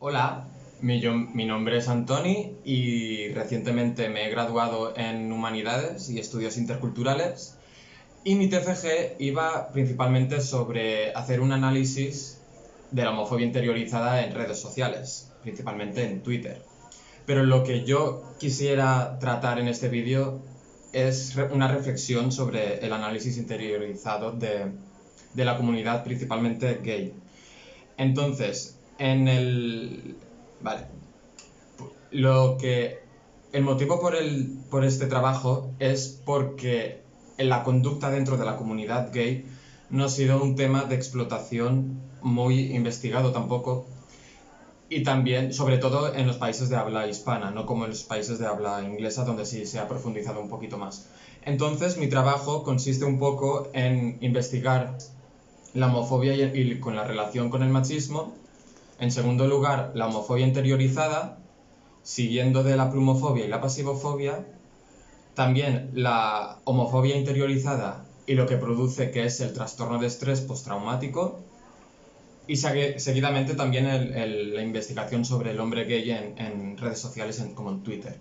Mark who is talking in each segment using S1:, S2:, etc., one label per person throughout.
S1: Hola, mi nombre es Antoni y recientemente me he graduado en Humanidades y Estudios Interculturales y mi TFG iba principalmente sobre hacer un análisis de la homofobia interiorizada en redes sociales, principalmente en Twitter. Pero lo que yo quisiera tratar en este vídeo es una reflexión sobre el análisis interiorizado de la comunidad principalmente gay. Entonces, Vale. Lo que... El motivo por este trabajo es porque la conducta dentro de la comunidad gay no ha sido un tema de explotación muy investigado tampoco, y también, sobre todo en los países de habla hispana, no como en los países de habla inglesa, donde sí se ha profundizado un poquito más. Entonces, mi trabajo consiste un poco en investigar la homofobia y con la relación con el machismo. En segundo lugar, la homofobia interiorizada, siguiendo de la plumofobia y la pasivofobia. También la homofobia interiorizada y lo que produce, que es el trastorno de estrés postraumático. Y seguidamente también la investigación sobre el hombre gay en redes sociales como en Twitter.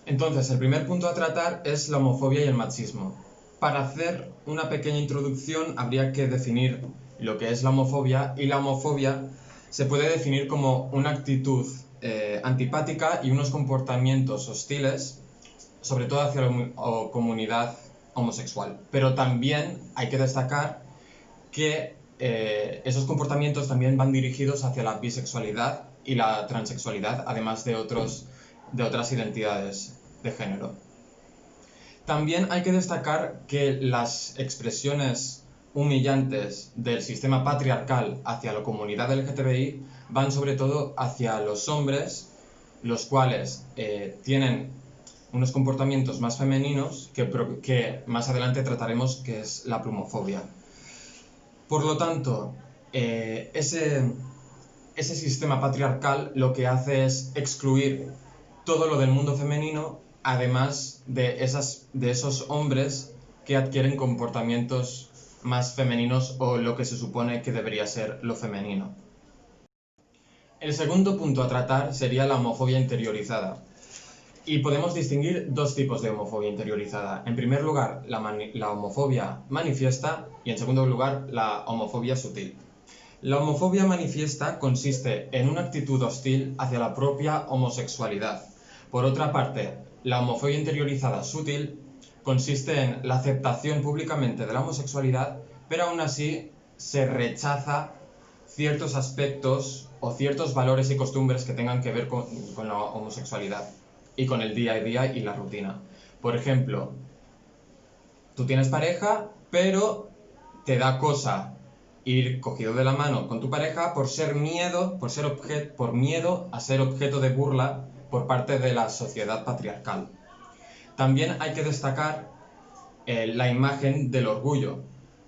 S1: Entonces, el primer punto a tratar es la homofobia y el machismo. Para hacer una pequeña introducción habría que definir lo que es la homofobia, y la homofobia se puede definir como una actitud antipática y unos comportamientos hostiles, sobre todo hacia la comunidad homosexual. Pero también hay que destacar que esos comportamientos también van dirigidos hacia la bisexualidad y la transexualidad, además de otras identidades de género. También hay que destacar que las expresiones humillantes del sistema patriarcal hacia la comunidad LGTBI van sobre todo hacia los hombres, los cuales tienen unos comportamientos más femeninos que más adelante trataremos, que es la plumofobia. Por lo tanto, ese sistema patriarcal lo que hace es excluir todo lo del mundo femenino, además de esos hombres que adquieren comportamientos más femeninos, o lo que se supone que debería ser lo femenino. El segundo punto a tratar sería la homofobia interiorizada. Y podemos distinguir dos tipos de homofobia interiorizada. En primer lugar, la homofobia manifiesta, y en segundo lugar, la homofobia sutil. La homofobia manifiesta consiste en una actitud hostil hacia la propia homosexualidad. Por otra parte, la homofobia interiorizada sutil consiste en la aceptación públicamente de la homosexualidad, pero aún así se rechaza ciertos aspectos o ciertos valores y costumbres que tengan que ver con la homosexualidad y con el día a día y la rutina. Por ejemplo, tú tienes pareja, pero te da cosa ir cogido de la mano con tu pareja por miedo a ser objeto de burla por parte de la sociedad patriarcal. También hay que destacar la imagen del orgullo,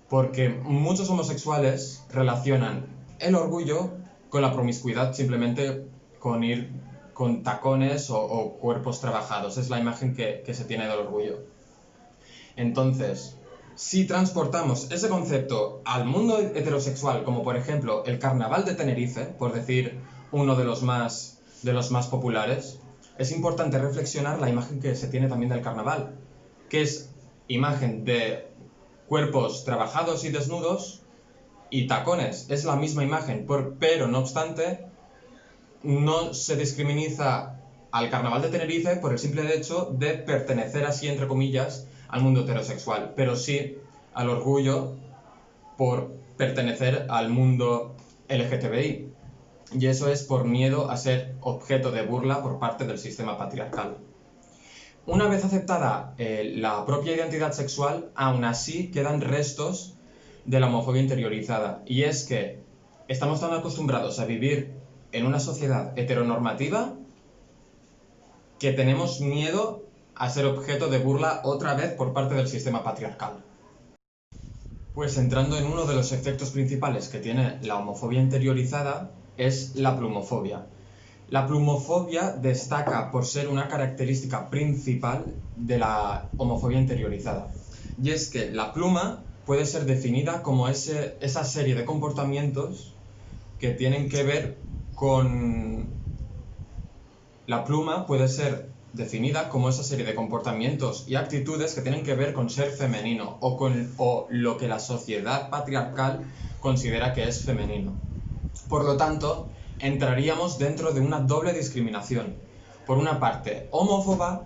S1: porque muchos homosexuales relacionan el orgullo con la promiscuidad, simplemente con ir con tacones o cuerpos trabajados. Es la imagen que se tiene del orgullo. Entonces, si transportamos ese concepto al mundo heterosexual, como por ejemplo el Carnaval de Tenerife, por decir uno de los más populares, es importante reflexionar la imagen que se tiene también del carnaval, que es imagen de cuerpos trabajados y desnudos y tacones. Es la misma imagen, pero no obstante, no se discriminiza al Carnaval de Tenerife por el simple hecho de pertenecer así, entre comillas, al mundo heterosexual, pero sí al orgullo por pertenecer al mundo LGTBI. Y eso es por miedo a ser objeto de burla por parte del sistema patriarcal. Una vez aceptada la propia identidad sexual, aún así quedan restos de la homofobia interiorizada. Y es que estamos tan acostumbrados a vivir en una sociedad heteronormativa que tenemos miedo a ser objeto de burla otra vez por parte del sistema patriarcal. Pues entrando en uno de los efectos principales que tiene la homofobia interiorizada, es la plumofobia. La plumofobia destaca por ser una característica principal de la homofobia interiorizada. Y es que la pluma puede ser definida como esa serie de comportamientos que tienen que ver con... La pluma puede ser definida como esa serie de comportamientos y actitudes que tienen que ver con ser femenino o lo que la sociedad patriarcal considera que es femenino. Por lo tanto, entraríamos dentro de una doble discriminación. Por una parte, homófoba,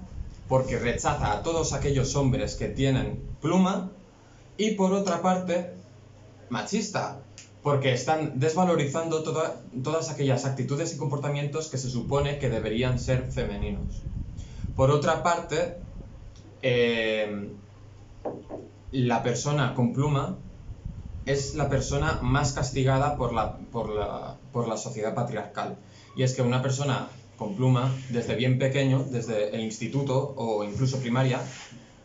S1: porque rechaza a todos aquellos hombres que tienen pluma, y por otra parte, machista, porque están desvalorizando todas aquellas actitudes y comportamientos que se supone que deberían ser femeninos. Por otra parte, la persona con pluma es la persona más castigada por la sociedad patriarcal. Y es que una persona con pluma, desde bien pequeño, desde el instituto o incluso primaria,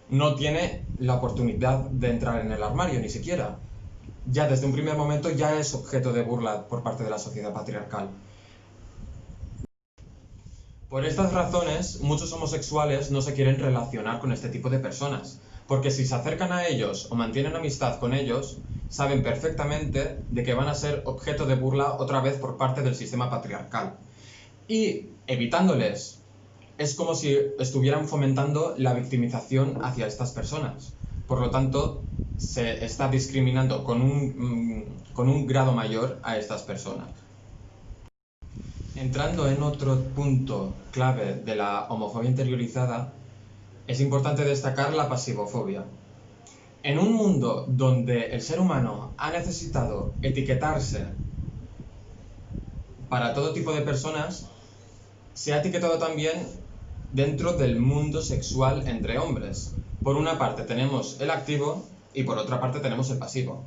S1: no tiene la oportunidad de entrar en el armario, ni siquiera. Ya desde un primer momento ya es objeto de burla por parte de la sociedad patriarcal. Por estas razones, muchos homosexuales no se quieren relacionar con este tipo de personas, porque si se acercan a ellos o mantienen amistad con ellos, saben perfectamente de que van a ser objeto de burla otra vez por parte del sistema patriarcal. Y evitándoles, es como si estuvieran fomentando la victimización hacia estas personas. Por lo tanto, se está discriminando con un grado mayor a estas personas. Entrando en otro punto clave de la homofobia interiorizada, es importante destacar la pasivofobia. En un mundo donde el ser humano ha necesitado etiquetarse para todo tipo de personas, se ha etiquetado también dentro del mundo sexual entre hombres. Por una parte tenemos el activo y por otra parte tenemos el pasivo.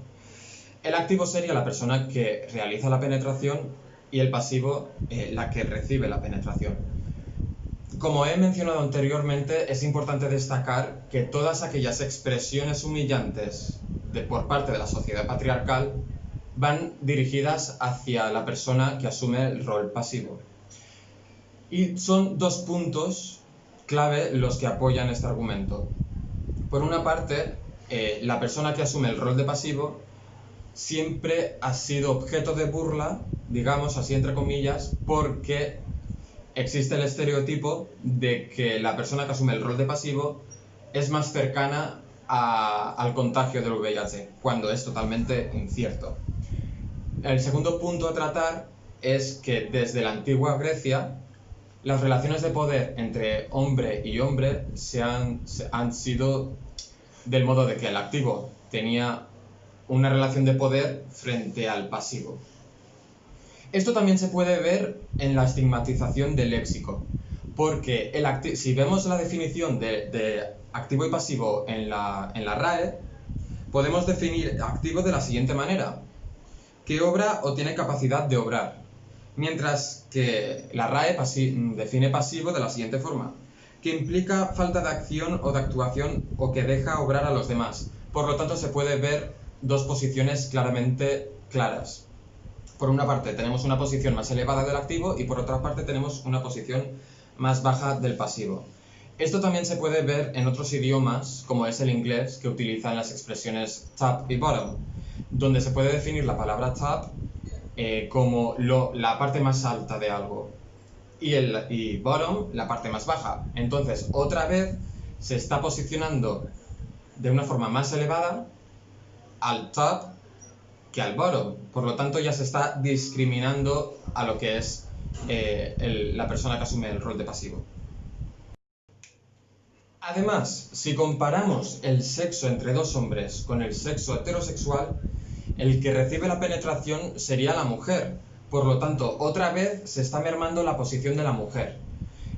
S1: El activo sería la persona que realiza la penetración y el pasivo la que recibe la penetración. Como he mencionado anteriormente, es importante destacar que todas aquellas expresiones humillantes por parte de la sociedad patriarcal van dirigidas hacia la persona que asume el rol pasivo. Y son dos puntos clave los que apoyan este argumento. Por una parte, la persona que asume el rol de pasivo siempre ha sido objeto de burla, digamos así entre comillas, porque existe el estereotipo de que la persona que asume el rol de pasivo es más cercana al contagio del VIH, cuando es totalmente incierto. El segundo punto a tratar es que desde la antigua Grecia, las relaciones de poder entre hombre y hombre han sido del modo de que el activo tenía una relación de poder frente al pasivo. Esto también se puede ver en la estigmatización del léxico, porque si vemos la definición de activo y pasivo en la RAE, podemos definir activo de la siguiente manera: que obra o tiene capacidad de obrar, mientras que la RAE define pasivo de la siguiente forma: que implica falta de acción o de actuación o que deja obrar a los demás. Por lo tanto, se puede ver dos posiciones claramente claras. Por una parte tenemos una posición más elevada del activo y por otra parte tenemos una posición más baja del pasivo. Esto también se puede ver en otros idiomas, como es el inglés, que utilizan las expresiones top y bottom, donde se puede definir la palabra top como la parte más alta de algo y bottom la parte más baja. Entonces, otra vez se está posicionando de una forma más elevada al top que al bottom. Por lo tanto, ya se está discriminando a lo que es la persona que asume el rol de pasivo. Además, si comparamos el sexo entre dos hombres con el sexo heterosexual, el que recibe la penetración sería la mujer. Por lo tanto, otra vez se está mermando la posición de la mujer.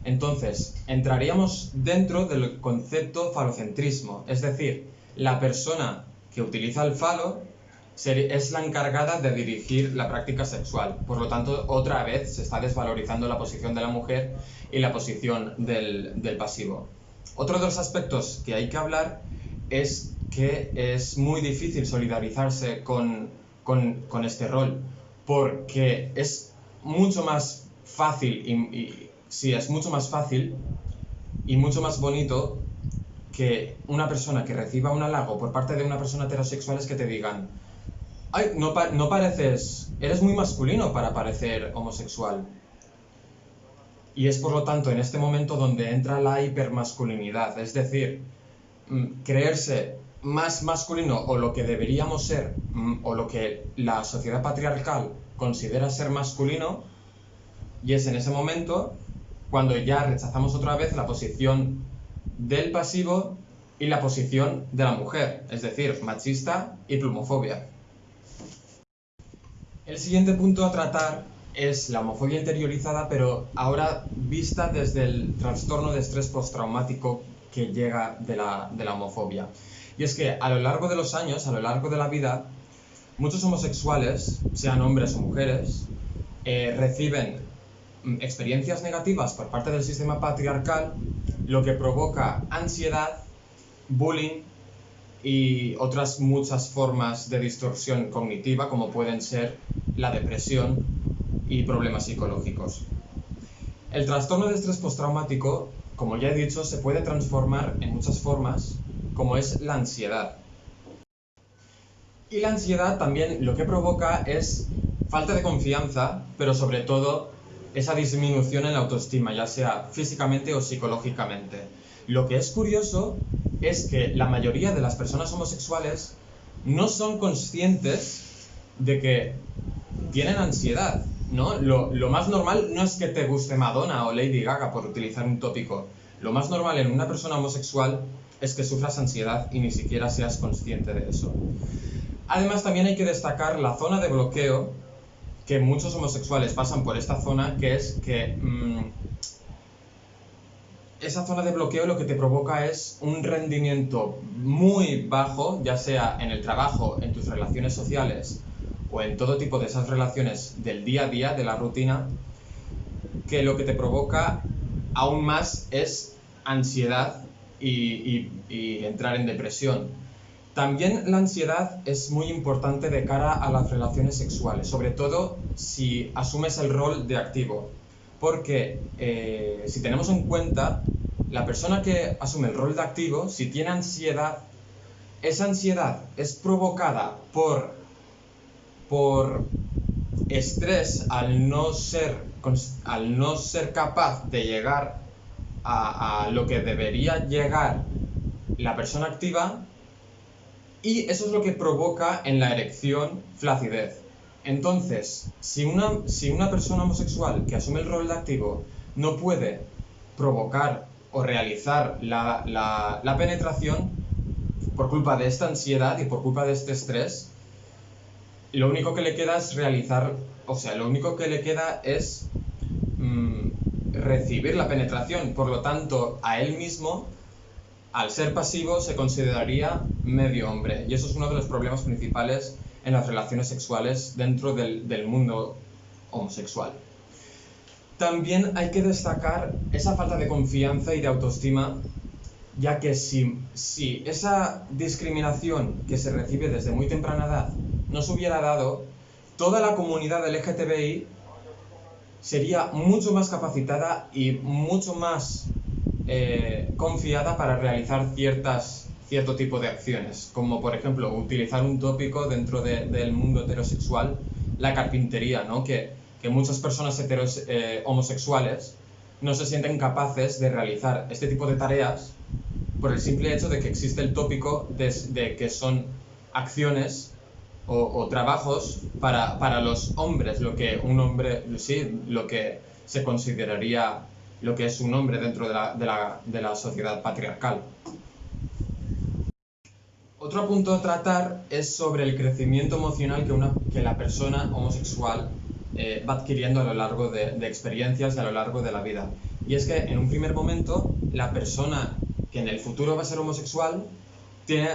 S1: Entonces, entraríamos dentro del concepto falocentrismo, es decir, la persona que utiliza el falo es la encargada de dirigir la práctica sexual. Por lo tanto, otra vez se está desvalorizando la posición de la mujer y la posición del pasivo. Otro de los aspectos que hay que hablar es que es muy difícil solidarizarse con este rol, porque es mucho más fácil es mucho más fácil y mucho más bonito que una persona que reciba un halago por parte de una persona heterosexual es que te digan: ay, no pareces, eres muy masculino para parecer homosexual. Y es por lo tanto en este momento donde entra la hipermasculinidad, es decir, creerse más masculino o lo que deberíamos ser, o lo que la sociedad patriarcal considera ser masculino, y es en ese momento cuando ya rechazamos otra vez la posición del pasivo y la posición de la mujer, es decir, machista y plumofobia. El siguiente punto a tratar es la homofobia interiorizada, pero ahora vista desde el trastorno de estrés postraumático que llega de la homofobia. Y es que a lo largo de los años, a lo largo de la vida, muchos homosexuales, sean hombres o mujeres, reciben experiencias negativas por parte del sistema patriarcal, lo que provoca ansiedad, bullying y otras muchas formas de distorsión cognitiva, como pueden ser la depresión y problemas psicológicos. El trastorno de estrés postraumático, como ya he dicho, se puede transformar en muchas formas, como es la ansiedad. Y la ansiedad también lo que provoca es falta de confianza, pero sobre todo esa disminución en la autoestima, ya sea físicamente o psicológicamente. Lo que es curioso es que la mayoría de las personas homosexuales no son conscientes de que tienen ansiedad, ¿no? Lo más normal no es que te guste Madonna o Lady Gaga, por utilizar un tópico. Lo más normal en una persona homosexual es que sufras ansiedad y ni siquiera seas consciente de eso. Además, también hay que destacar la zona de bloqueo, que muchos homosexuales pasan por esta zona, que es que esa zona de bloqueo lo que te provoca es un rendimiento muy bajo, ya sea en el trabajo, en tus relaciones sociales o en todo tipo de esas relaciones del día a día, de la rutina, que lo que te provoca aún más es ansiedad y entrar en depresión. También la ansiedad es muy importante de cara a las relaciones sexuales, sobre todo si asumes el rol de activo, porque si tenemos en cuenta, la persona que asume el rol de activo, si tiene ansiedad, esa ansiedad es provocada por estrés al no ser capaz de llegar a lo que debería llegar la persona activa, y eso es lo que provoca en la erección flacidez. Entonces, si una persona homosexual que asume el rol de activo no puede provocar o realizar la penetración por culpa de esta ansiedad y por culpa de este estrés, lo único que le queda es recibir la penetración. Por lo tanto, a él mismo, al ser pasivo, se consideraría medio hombre. Y eso es uno de los problemas principales en las relaciones sexuales dentro del mundo homosexual. También hay que destacar esa falta de confianza y de autoestima, ya que si esa discriminación que se recibe desde muy temprana edad no se hubiera dado, toda la comunidad LGTBI sería mucho más capacitada y mucho más confiada para realizar cierto tipo de acciones, como por ejemplo utilizar un tópico dentro del mundo heterosexual, la carpintería, ¿no? Que muchas personas homosexuales no se sienten capaces de realizar este tipo de tareas por el simple hecho de que existe el tópico de que son acciones o trabajos para los hombres, lo que se consideraría lo que es un hombre dentro de la sociedad patriarcal. Otro punto a tratar es sobre el crecimiento emocional que la persona homosexual va adquiriendo a lo largo de experiencias y a lo largo de la vida. Y es que en un primer momento, la persona que en el futuro va a ser homosexual tiene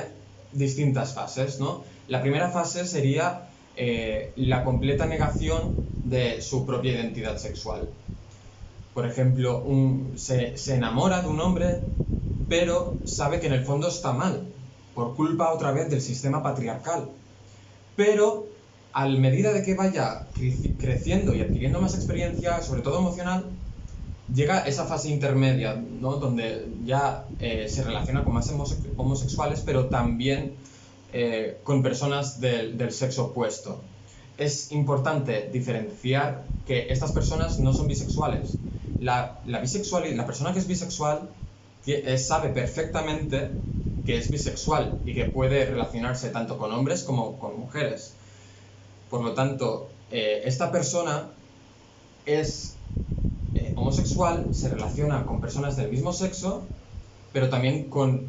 S1: distintas fases, ¿no? La primera fase sería la completa negación de su propia identidad sexual. Por ejemplo, se enamora de un hombre, pero sabe que en el fondo está mal, por culpa otra vez del sistema patriarcal. Pero a medida de que vaya creciendo y adquiriendo más experiencia, sobre todo emocional, llega esa fase intermedia, ¿no? Donde ya se relaciona con más homosexuales, pero también con personas del sexo opuesto. Es importante diferenciar que estas personas no son bisexuales. La persona que es bisexual sabe perfectamente que es bisexual y que puede relacionarse tanto con hombres como con mujeres. Por lo tanto, esta persona es homosexual, se relaciona con personas del mismo sexo, pero también con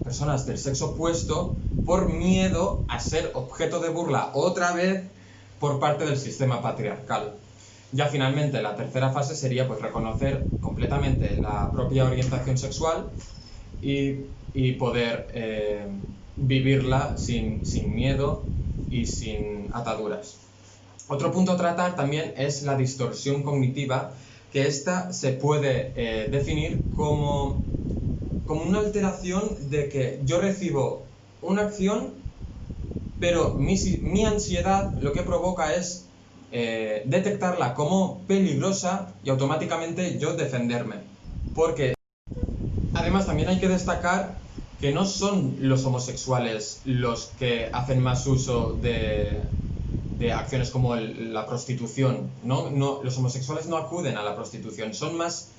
S1: personas del sexo opuesto por miedo a ser objeto de burla otra vez por parte del sistema patriarcal. Ya finalmente la tercera fase sería pues reconocer completamente la propia orientación sexual y poder vivirla sin miedo y sin ataduras. Otro punto a tratar también es la distorsión cognitiva, que esta se puede definir como una alteración de que yo recibo una acción, pero mi ansiedad lo que provoca es detectarla como peligrosa y automáticamente yo defenderme. Porque además también hay que destacar que no son los homosexuales los que hacen más uso de acciones como la prostitución, ¿no? Los homosexuales no acuden a la prostitución, son más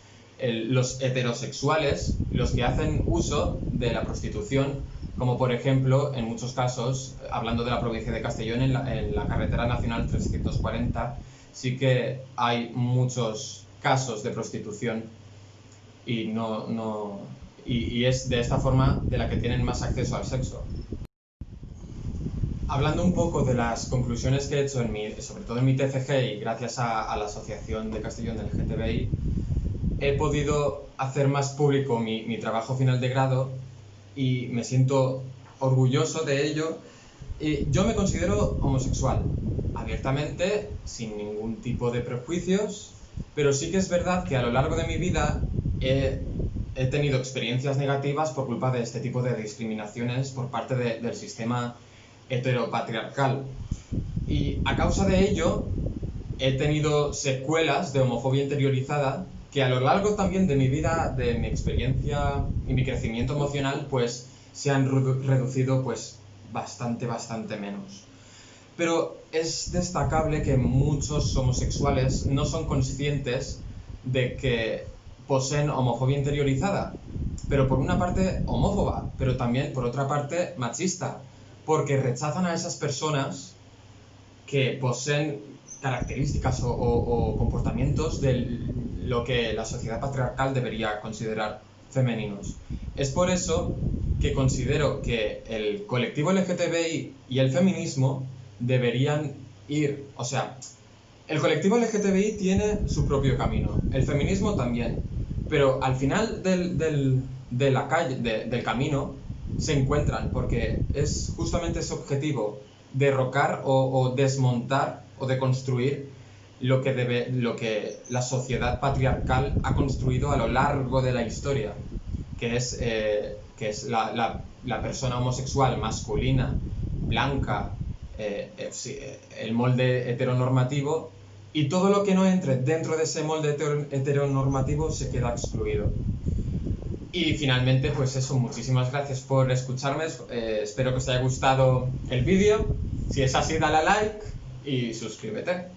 S1: los heterosexuales los que hacen uso de la prostitución, como por ejemplo, en muchos casos, hablando de la provincia de Castellón, en la carretera nacional 340, sí que hay muchos casos de prostitución y y es de esta forma de la que tienen más acceso al sexo. Hablando un poco de las conclusiones que he hecho, sobre todo en mi TFG y gracias a la Asociación de Castellón del LGTBI, he podido hacer más público mi trabajo final de grado y me siento orgulloso de ello. Yo me considero homosexual, abiertamente, sin ningún tipo de prejuicios, pero sí que es verdad que a lo largo de mi vida he tenido experiencias negativas por culpa de este tipo de discriminaciones por parte del sistema heteropatriarcal. Y a causa de ello he tenido secuelas de homofobia interiorizada que a lo largo también de mi vida, de mi experiencia y mi crecimiento emocional, pues se han reducido pues bastante menos. Pero es destacable que muchos homosexuales no son conscientes de que poseen homofobia interiorizada, pero por una parte homófoba, pero también por otra parte machista, porque rechazan a esas personas que poseen características o comportamientos de lo que la sociedad patriarcal debería considerar femeninos. Es por eso que considero que el colectivo LGTBI y el feminismo deberían ir, o sea, el colectivo LGTBI tiene su propio camino, el feminismo también, pero al final del camino se encuentran, porque es justamente ese objetivo, derrocar o desmontar o deconstruir lo que la sociedad patriarcal ha construido a lo largo de la historia, que es la persona homosexual masculina, blanca, el molde heteronormativo, y todo lo que no entre dentro de ese molde heteronormativo se queda excluido. Y finalmente, pues eso, muchísimas gracias por escucharme, espero que os haya gustado el vídeo, si es así dale a like y suscríbete.